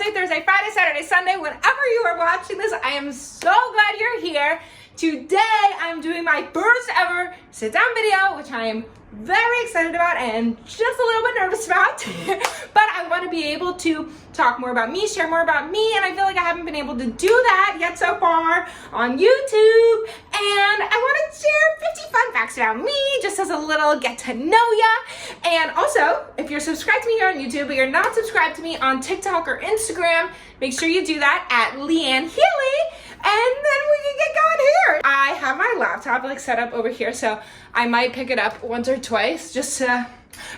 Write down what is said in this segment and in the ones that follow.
Wednesday, Thursday, Friday, Saturday, Sunday, whenever you are watching this. I am so glad you're here. Today, I'm doing my first ever sit-down video, which I am very excited about and just a little bit nervous about. But I want to be able to talk more about me, share more about me, and I feel like I haven't been able to do that yet so far on YouTube. And I want to share 50 fun facts about me, just as a little get to know ya. And also, if you're subscribed to me here on YouTube, but you're not subscribed to me on TikTok or Instagram, make sure you do that at Leigh and Healey. And then we can get going here. I have my laptop like set up over here, so I might pick it up once or twice just to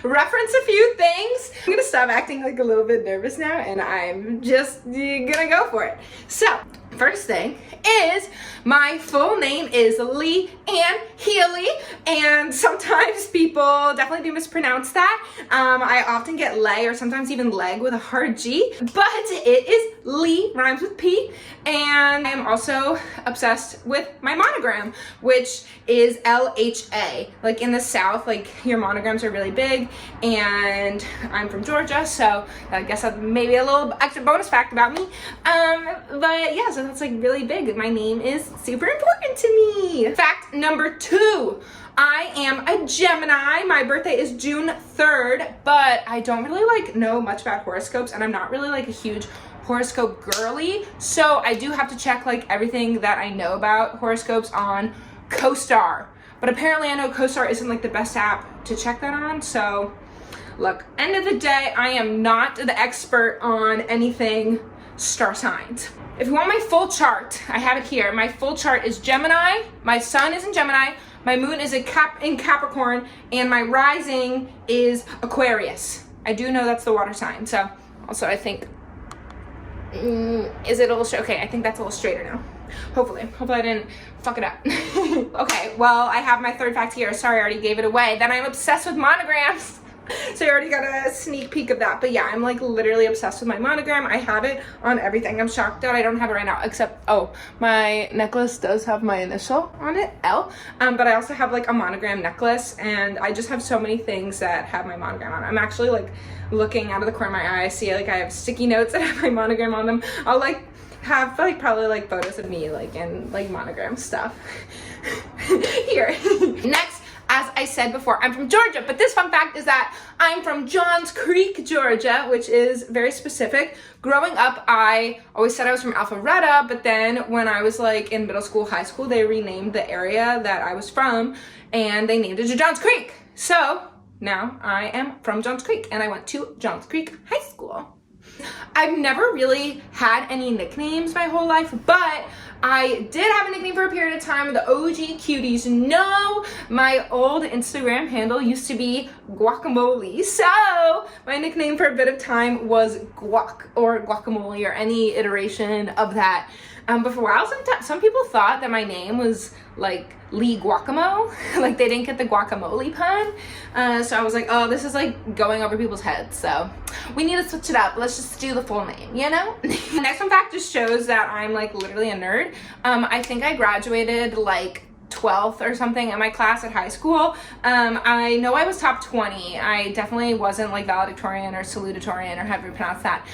reference a few things. I'm gonna stop acting like a little bit nervous now, and I'm just gonna go for it. So, first thing is my full name is Leigh and Healey, and sometimes people definitely do mispronounce that. I often get Leigh or sometimes even leg with a hard G, but it is Leigh, rhymes with P, and I'm also obsessed with my monogram, which is LHA. Like in the South, like your monograms are really big, and I'm from Georgia, so I guess that's maybe a little extra bonus fact about me. But yeah, so that's like really big. My name is super important to me. Fact number 2. I am a Gemini. My birthday is June 3rd, but I don't really know much about horoscopes, and I'm not really a huge horoscope girly, so I do have to check everything that I know about horoscopes on CoStar. But apparently I know CoStar isn't the best app to check that on, so look, end of the day, I am not the expert on anything star signs. If you want my full chart, I have it here. My full chart is Gemini, my sun is in Gemini, my moon is in Capricorn, and my rising is Aquarius. I do know that's the water sign, so also I think, is it a little straight? Okay, I think that's a little straighter now. Hopefully I didn't fuck it up. Okay, well, I have my third fact here. Sorry, I already gave it away. Then I'm obsessed with monograms. So you already got a sneak peek of that. But yeah, I'm literally obsessed with my monogram. I have it on everything. I'm shocked that I don't have it right now, except, oh, my necklace does have my initial on it, L. But I also have a monogram necklace, and I just have so many things that have my monogram on. I'm actually looking out of the corner of my eye. I see I have sticky notes that have my monogram on them. I'll have probably photos of me in monogram stuff here. Next, as I said before, I'm from Georgia, but this fun fact is that I'm from Johns Creek, Georgia, which is very specific. Growing up, I always said I was from Alpharetta, but then when I was in middle school, high school, they renamed the area that I was from, and they named it to Johns Creek. So now I am from Johns Creek, and I went to Johns Creek High School. I've never really had any nicknames my whole life, but I did have a nickname for a period of time. The OG cuties know my old Instagram handle used to be guacamole, so my nickname for a bit of time was guac or guacamole or any iteration of that. But for a while, some people thought that my name was Leigh Guacamo, they didn't get the guacamole pun. So I was oh, this is going over people's heads, so we need to switch it up. Let's just do the full name, you know? The next fun fact just shows that I'm literally a nerd. I think I graduated 12th or something in my class at high school. I know I was top 20. I definitely wasn't valedictorian or salutatorian or however you pronounce that.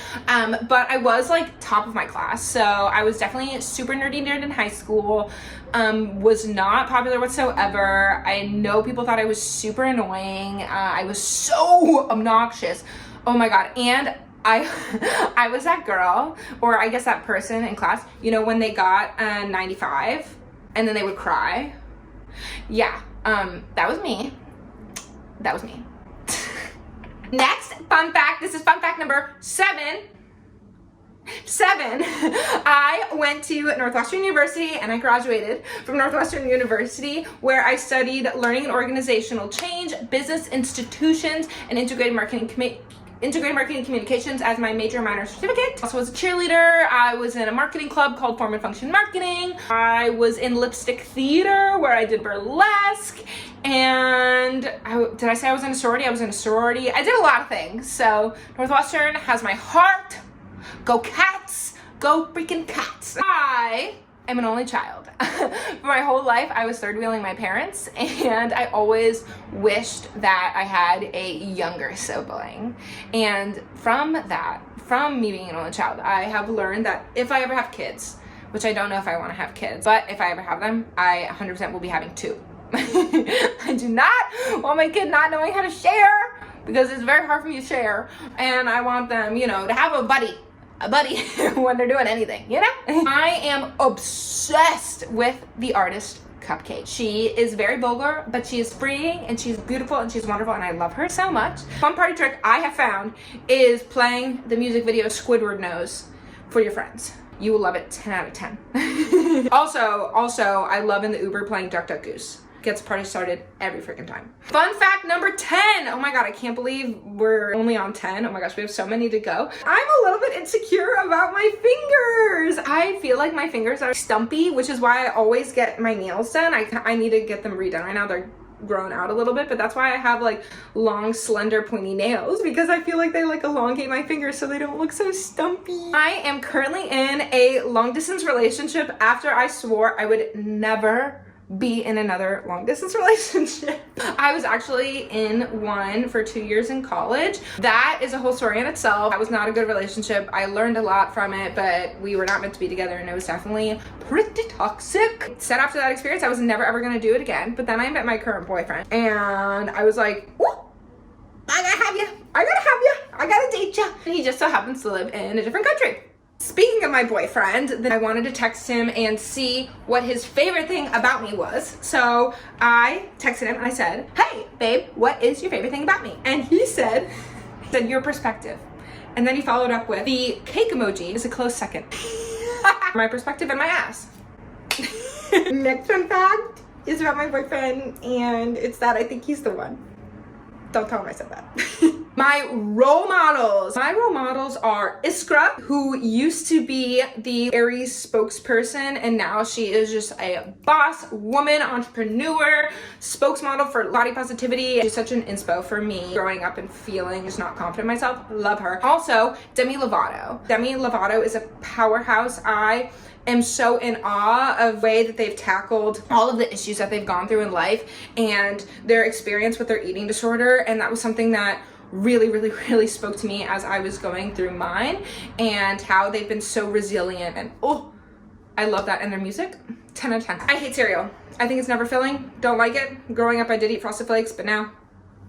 But I was top of my class. So I was definitely super nerdy nerd in high school. Was not popular whatsoever. I know people thought I was super annoying. I was so obnoxious. Oh my God. And I was that girl, or I guess that person in class, when they got a 95 and then they would cry. Yeah, that was me. That was me. Next fun fact, this is fun fact number 7. I went to Northwestern University, and I graduated from Northwestern University, where I studied learning and organizational change, business institutions, and integrated marketing communications as my major and minor certificate. Also was a cheerleader. I was in a marketing club called Form and Function Marketing. I was in lipstick theater where I did burlesque. And did I say I was in a sorority? I was in a sorority. I did a lot of things. So Northwestern has my heart. Go Cats. Go freaking Cats. I am an only child. For my whole life, I was third wheeling my parents, and I always wished that I had a younger sibling. And from me being an only child, I have learned that if I ever have kids, which I don't know if I want to have kids, but if I ever have them, I 100% will be having 2. I do not want my kid not knowing how to share, because it's very hard for me to share, and I want them, you know, to have a buddy when they're doing anything, you know? I am obsessed with the artist Cupcake. She is very vulgar, but she is freeing, and she's beautiful, and she's wonderful, and I love her so much. Fun party trick I have found is playing the music video Squidward Knows for your friends. You will love it 10 out of 10. Also, I love in the Uber playing Duck Duck Goose. Gets the party started every freaking time. Fun fact number 10. Oh my God, I can't believe we're only on 10. Oh my gosh, we have so many to go. I'm a little bit insecure about my fingers. I feel like my fingers are stumpy, which is why I always get my nails done. I need to get them redone right now. They're grown out a little bit, but that's why I have like long, slender, pointy nails, because I feel like they like elongate my fingers so they don't look so stumpy. I am currently in a long distance relationship after I swore I would never be in another long distance relationship. I was actually in one for 2 years in college. That is a whole story in itself. That was not a good relationship. I learned a lot from it, but we were not meant to be together, and it was definitely pretty toxic. Said after that experience I was never ever gonna do it again, but then I met my current boyfriend, and I was like, ooh, I gotta have you, I gotta date you. And he just so happens to live in a different country. Speaking of my boyfriend, then I wanted to text him and see what his favorite thing about me was. So I texted him and I said, hey babe, what is your favorite thing about me? And he said your perspective. And then he followed up with the cake emoji is a close second. My perspective and my ass. Next fun fact is about my boyfriend, and it's that I think he's the one. Don't tell him I said that. My role models are Iskra, who used to be the Aries spokesperson, and now she is just a boss woman, entrepreneur, spokesmodel for body positivity. She's such an inspo for me growing up and feeling just not confident in myself. Love her. Also, Demi Lovato. Demi Lovato is a powerhouse. I am so in awe of the way that they've tackled all of the issues that they've gone through in life and their experience with their eating disorder, and that was something that really spoke to me as I was going through mine, and how they've been so resilient, and oh, I love that. And their music, 10 out of 10. I hate cereal. I think it's never filling. Don't like it. Growing up I did eat Frosted Flakes, but now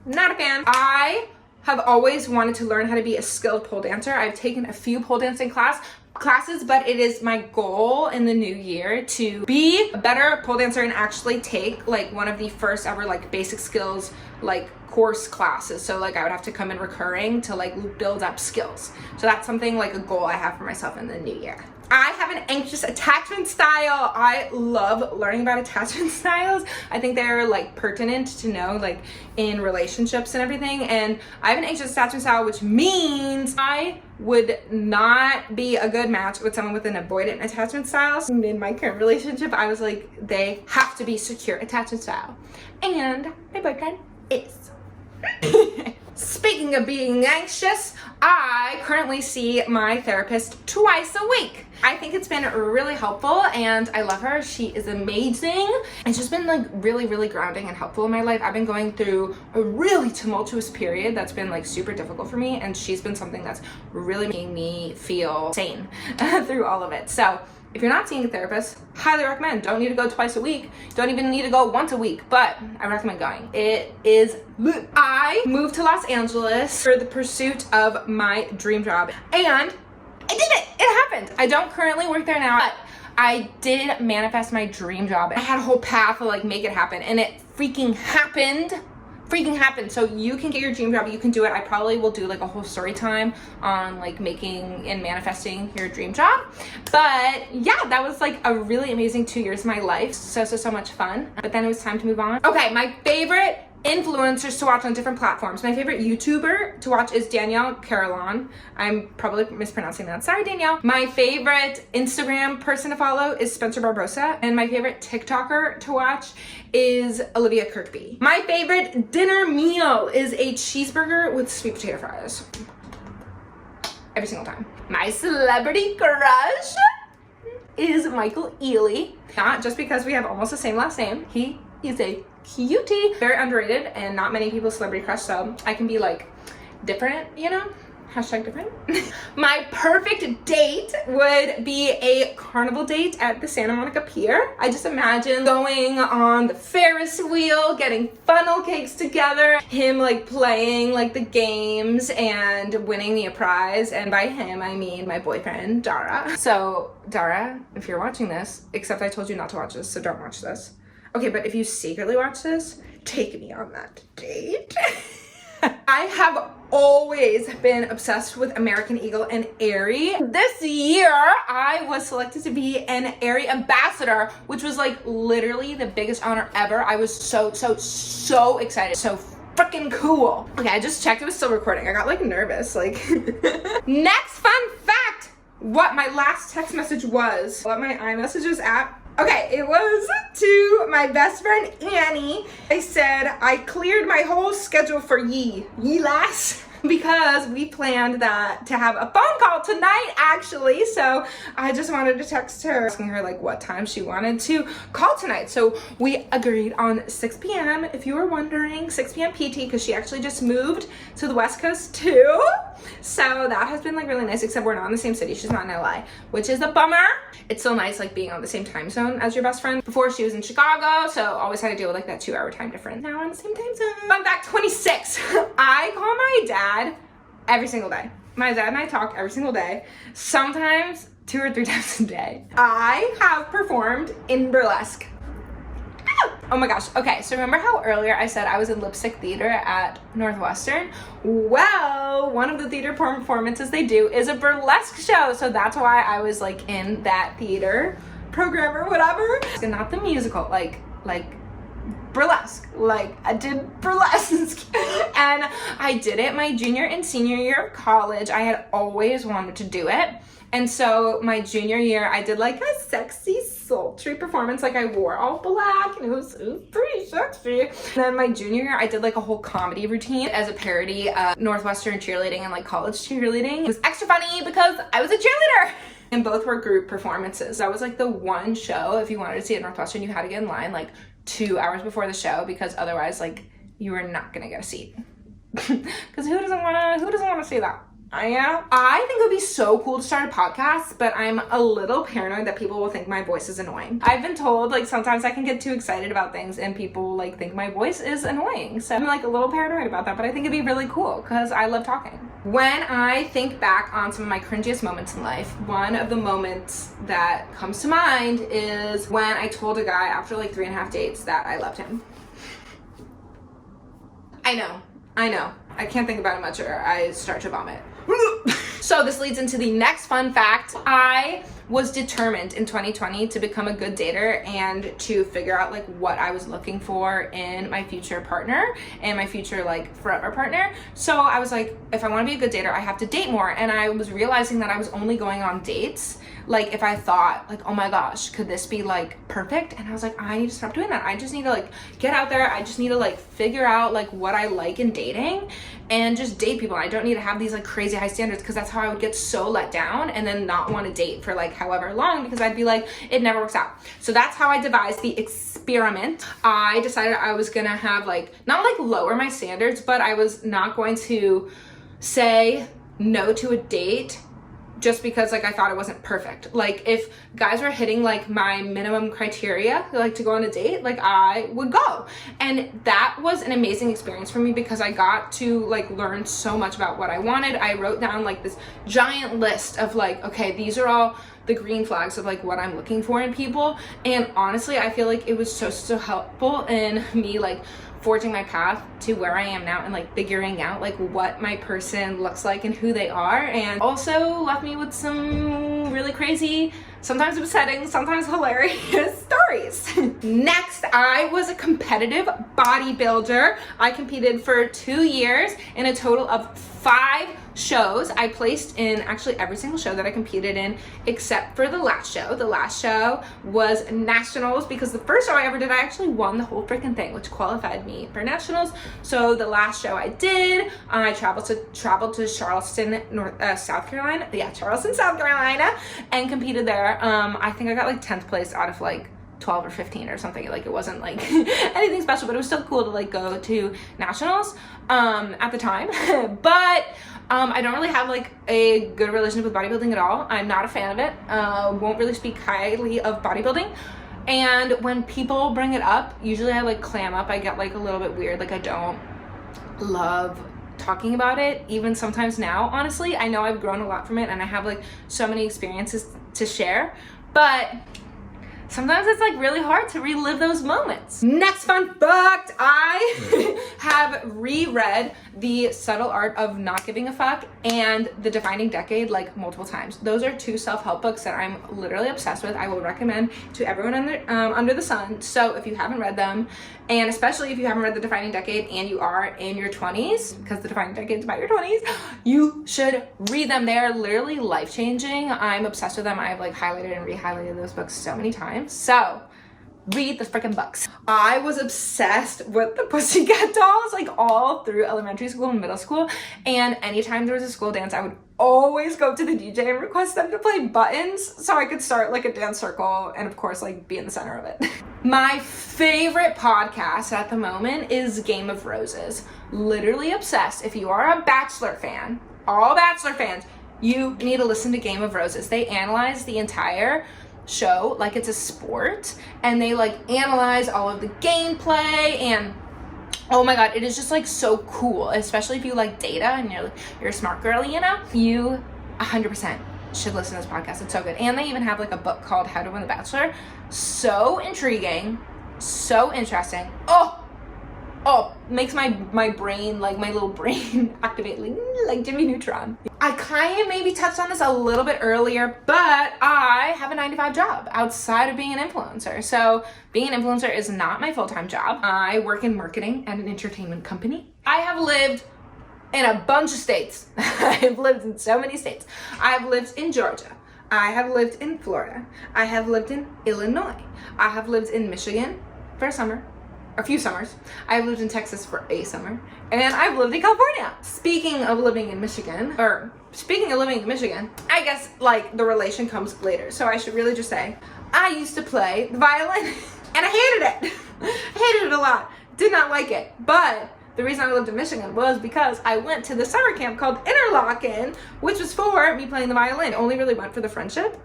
not a fan. I have always wanted to learn how to be a skilled pole dancer. I've taken a few pole dancing classes, but it is my goal in the new year to be a better pole dancer and actually take like one of the first ever like basic skills like course classes. So like I would have to come in recurring to like build up skills. So that's something like a goal I have for myself in the new year. I have an anxious attachment style. I love learning about attachment styles. I think they're like pertinent to know like in relationships and everything. And I have an anxious attachment style, which means I would not be a good match with someone with an avoidant attachment style. In my current relationship, I was like, they have to be secure attachment style. And my boyfriend is. Speaking of being anxious, I currently see my therapist twice a week. I think it's been really helpful, and I love her. She is amazing. It's just been like really grounding and helpful in my life. I've been going through a really tumultuous period that's been like super difficult for me, and she's been something that's really making me feel sane through all of it. So if you're not seeing a therapist, highly recommend. Don't need to go twice a week. Don't even need to go once a week, but I recommend going. It is lit. I moved to Los Angeles for the pursuit of my dream job, and I did it. It happened. I don't currently work there now, but I did manifest my dream job. I had a whole path to like make it happen, and it freaking happened. So you can get your dream job, you can do it. I probably will do like a whole story time on like making and manifesting your dream job. But yeah, that was like a really amazing 2 years of my life. So much fun. But then it was time to move on. Okay, my favorite influencers to watch on different platforms. My favorite YouTuber to watch is Danielle Carolan. I'm probably mispronouncing that. Sorry, Danielle. My favorite Instagram person to follow is Spencer Barbosa. And my favorite TikToker to watch is Olivia Kirkby. My favorite dinner meal is a cheeseburger with sweet potato fries. Every single time. My celebrity crush is Michael Healey. Not just because we have almost the same last name. He is a cutie. Very underrated and not many people celebrity crush, so I can be like different, you know? Hashtag different. My perfect date would be a carnival date at the Santa Monica Pier. I just imagine going on the Ferris wheel, getting funnel cakes together, him like playing like the games and winning me a prize. And by him, I mean my boyfriend, Dara. So Dara, if you're watching this, except I told you not to watch this, so don't watch this. Okay, but if you secretly watch this, take me on that date. I have always been obsessed with American Eagle and Aerie. This year, I was selected to be an Aerie ambassador, which was like literally the biggest honor ever. I was so excited. So freaking cool. Okay, I just checked it was still recording. I got like nervous, like. Next fun fact, what my last text message was. What my iMessages app. Okay, it was to my best friend Annie. I said, I cleared my whole schedule for ye lass, because we planned that to have a phone call tonight actually. So I just wanted to text her, asking her like what time she wanted to call tonight. So we agreed on 6 p.m. If you were wondering, 6 p.m. PT, because she actually just moved to the West Coast too. So that has been like really nice, except we're not in the same city. She's not in LA, which is a bummer. It's so nice like being on the same time zone as your best friend. Before she was in Chicago, so always had to deal with like that 2-hour time difference. Now on the same time zone. Fun fact 26. I call my dad every single day. My dad and I talk every single day, sometimes 2 or 3 times a day. I have performed in burlesque. Oh my gosh. Okay, so remember how earlier I said I was in lipstick theater at Northwestern? Well, one of the theater performances they do is a burlesque show, so that's why I was like in that theater program or whatever. Not the musical, like burlesque. Like I did burlesque and I did it my junior and senior year of college. I had always wanted to do it. And so my junior year, I did like a sexy, sultry performance. Like I wore all black and it was pretty sexy. And then my junior year, I did like a whole comedy routine as a parody of Northwestern cheerleading and like college cheerleading. It was extra funny because I was a cheerleader. And both were group performances. That was like the one show, if you wanted to see it at Northwestern, you had to get in line like 2 hours before the show, because otherwise like you were not gonna get a seat. Because who doesn't wanna see that? I think it would be so cool to start a podcast, but I'm a little paranoid that people will think my voice is annoying. I've been told like sometimes I can get too excited about things and people like think my voice is annoying. So I'm like a little paranoid about that, but I think it'd be really cool because I love talking. When I think back on some of my cringiest moments in life, one of the moments that comes to mind is when I told a guy after like 3.5 dates that I loved him. I know. I can't think about it much or I start to vomit. So this leads into the next fun fact. I was determined in 2020 to become a good dater and to figure out like what I was looking for in my future partner and my future like forever partner. So I was like, if I want to be a good dater, I have to date more. And I was realizing that I was only going on dates like if I thought like, oh my gosh, could this be like perfect? And I was like, I need to stop doing that. I just need to like get out there. I just need to like figure out like what I like in dating and just date people. I don't need to have these like crazy high standards, because that's how I would get so let down and then not want to date for like however long, because I'd be like, it never works out. So that's how I devised the experiment. I decided I was gonna have like, not like lower my standards, but I was not going to say no to a date just because like I thought it wasn't perfect. Like if guys were hitting like my minimum criteria like to go on a date, like I would go. And that was an amazing experience for me because I got to like learn so much about what I wanted. I wrote down like this giant list of like, okay, these are all the green flags of like what I'm looking for in people. And honestly, I feel like it was so helpful in me like forging my path to where I am now and like figuring out like what my person looks like and who they are, and also left me with some really crazy, sometimes upsetting, sometimes hilarious stories. Next, I was a competitive bodybuilder. I competed for 2 years in a total of 5 shows. I placed in actually every single show that I competed in except for the last show. The last show was nationals, because the first show I ever did, I actually won the whole freaking thing, which qualified me for nationals. So the last show I did, I traveled to Charleston, South Carolina. Yeah, Charleston, South Carolina, and competed there. I think I got like 10th place out of like 12 or 15 or something. Like, it wasn't like anything special, but it was still cool to like go to nationals at the time. But I don't really have like a good relationship with bodybuilding at all. I'm not a fan of it. Won't really speak highly of bodybuilding. And when people bring it up, usually I like clam up. I get like a little bit weird. Like, I don't love talking about it, even sometimes now. Honestly, I know I've grown a lot from it and I have like so many experiences to share, but sometimes it's like really hard to relive those moments. Next fun fact, I have reread The Subtle Art of Not Giving a Fuck and The Defining Decade like multiple times. Those are two self-help books that I'm literally obsessed with. I will recommend to everyone under the sun. So if you haven't read them, and especially if you haven't read The Defining Decade and you are in your 20s, because The Defining Decade is about your 20s, you should read them. They are literally life-changing. I'm obsessed with them. I've like highlighted and re-highlighted those books so many times. So read the freaking books. I was obsessed with the Pussycat Dolls like all through elementary school and middle school, and anytime there was a school dance, I would always go up to the DJ and request them to play Buttons so I could start like a dance circle and of course like be in the center of it. My favorite podcast at the moment is Game of Roses. Literally obsessed. If you are a Bachelor fan, all Bachelor fans, you need to listen to Game of Roses. They analyze the entire show like it's a sport, and they like analyze all of the gameplay, and oh my god, it is just like so cool, especially if you like data and you're a smart girl, you know. You 100% should listen to this podcast. It's so good. And they even have like a book called How to Win the Bachelor. So intriguing, so interesting. Oh, makes my brain, like my little brain activate like Jimmy Neutron. I kind of maybe touched on this a little bit earlier, but I have a 9-to-5 job outside of being an influencer. So being an influencer is not my full-time job. I work in marketing at an entertainment company. I have lived in a bunch of states. I've lived in so many states. I've lived in Georgia. I have lived in Florida. I have lived in Illinois. I have lived in Michigan for a summer. A few summers. I've lived in Texas for a summer, and I've lived in California. Speaking of living in Michigan, I guess like the relation comes later, so I should really just say I used to play the violin and I hated it. I hated it a lot. Did not like it. But the reason I lived in Michigan was because I went to the summer camp called Interlochen, which was for me playing the violin. Only really went for the friendship.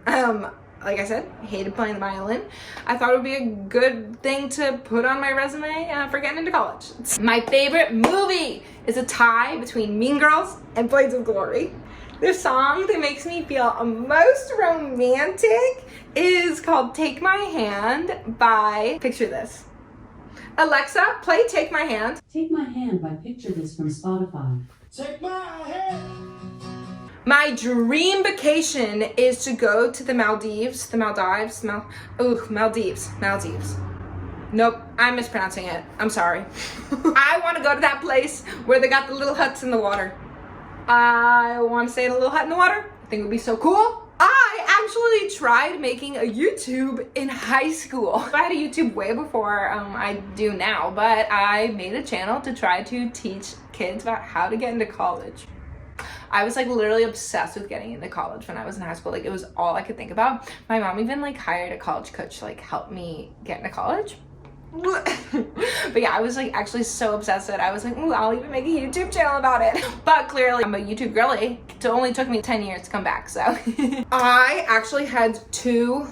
Like I said, I hated playing the violin. I thought it would be a good thing to put on my resume for getting into college. My favorite movie is a tie between Mean Girls and Blades of Glory. The song that makes me feel most romantic is called Take My Hand by, picture this. Alexa, play Take My Hand. Take My Hand by Picture This from Spotify. Take my hand. My dream vacation is to go to the Maldives. Maldives. Nope, I'm mispronouncing it. I'm sorry. I want to go to that place where they got the little huts in the water. I want to stay in a little hut in the water. I think it would be so cool. I actually tried making a YouTube in high school. I had a YouTube way before I do now, but I made a channel to try to teach kids about how to get into college. I was like literally obsessed with getting into college when I was in high school. Like, it was all I could think about. My mom even like hired a college coach to like help me get into college. But yeah, I was like actually so obsessed that I was like, ooh, I'll even make a YouTube channel about it. But clearly I'm a YouTube girly. It only took me 10 years to come back, so. I actually had 2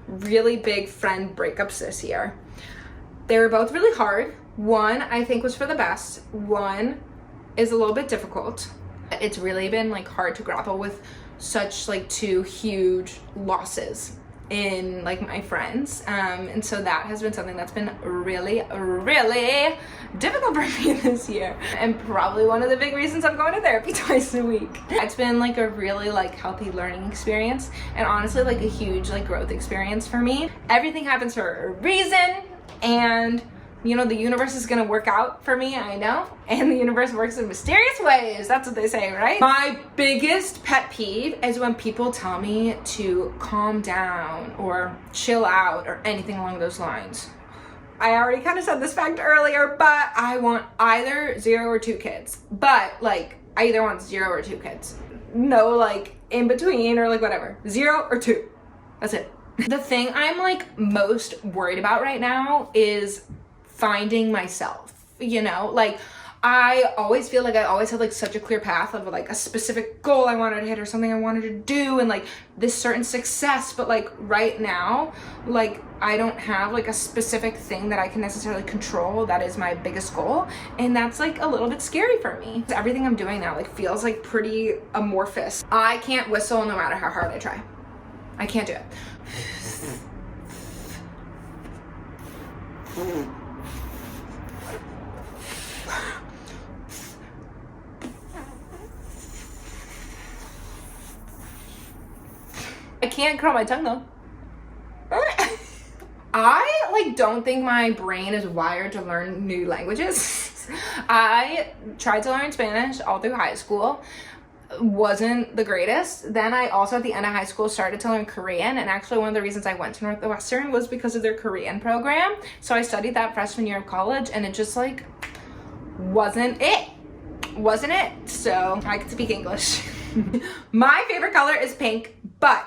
really big friend breakups this year. They were both really hard. One I think was for the best. One is a little bit difficult. It's really been like hard to grapple with such like 2 huge losses in like my friends, and so that has been something that's been really difficult for me this year, and probably one of the big reasons I'm going to therapy twice a week. It's been like a really like healthy learning experience, and honestly like a huge like growth experience for me. Everything happens for a reason, and You know, the universe is gonna work out for me, I know. And the universe works in mysterious ways. That's what they say, right? My biggest pet peeve is when people tell me to calm down or chill out or anything along those lines. I already kind of said this fact earlier, but I want either 0 or 2 kids. But like, I either want 0 or 2 kids. No like in between or like whatever. 0 or 2. That's it. The thing I'm like most worried about right now is finding myself, you know? Like, I always feel like I always had like such a clear path of like a specific goal I wanted to hit or something I wanted to do and like this certain success, but like right now, like I don't have like a specific thing that I can necessarily control that is my biggest goal, and that's like a little bit scary for me. Everything I'm doing now like feels like pretty amorphous. I can't whistle no matter how hard I try. I can't do it. I can't curl my tongue though. I like don't think my brain is wired to learn new languages. I tried to learn Spanish all through high school. Wasn't the greatest. Then I also at the end of high school started to learn Korean, and actually one of the reasons I went to Northwestern was because of their Korean program. So I studied that freshman year of college, and it just like wasn't it. So I could speak English. My favorite color is pink, but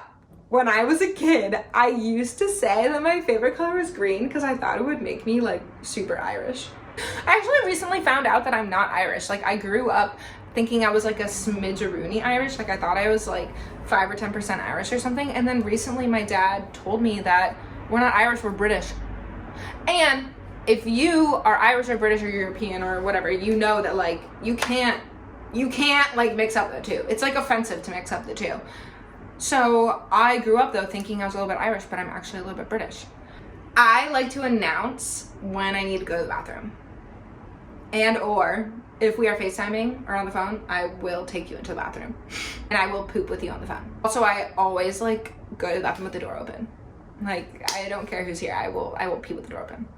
when I was a kid, I used to say that my favorite color was green because I thought it would make me like super Irish. I actually recently found out that I'm not Irish. Like I grew up thinking I was like a smidgeroony Irish. Like I thought I was like 5 or 10% Irish or something. And then recently my dad told me that we're not Irish, we're British. And if you are Irish or British or European or whatever, you know that like you can't like mix up the two. It's like offensive to mix up the two. So I grew up though thinking I was a little bit Irish, but I'm actually a little bit British. I like to announce when I need to go to the bathroom. And or if we are FaceTiming or on the phone, I will take you into the bathroom and I will poop with you on the phone. Also, I always like go to the bathroom with the door open. Like I don't care who's here, I will pee with the door open.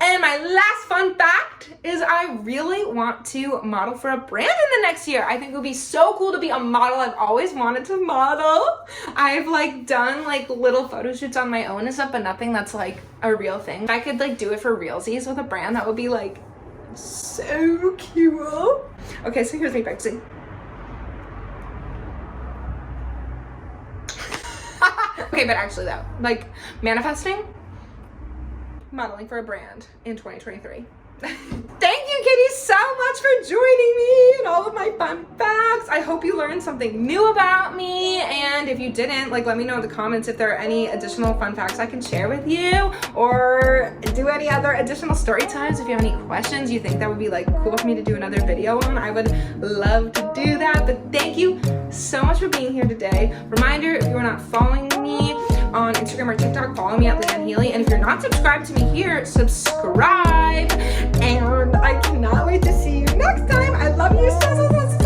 And my last fun fact is I really want to model for a brand in the next year. I think it would be so cool to be a model. I've always wanted to model. I've like done like little photo shoots on my own and stuff, but nothing that's like a real thing. If I could like do it for realsies with a brand, that would be like so cool. Okay, so here's me practicing. Okay, but actually though, like manifesting, modeling for a brand in 2023. Thank you, kitties, so much for joining me and all of my fun facts. I hope you learned something new about me, and if you didn't, like let me know in the comments if there are any additional fun facts I can share with you, or do any other additional story times. If you have any questions you think that would be like cool for me to do another video on, I would love to do that. But thank you so much for being here today. Reminder, if you are not following me on Instagram or TikTok, follow me at Leigh Healey. And if you're not subscribed to me here, subscribe. And I cannot wait to see you next time. I love you so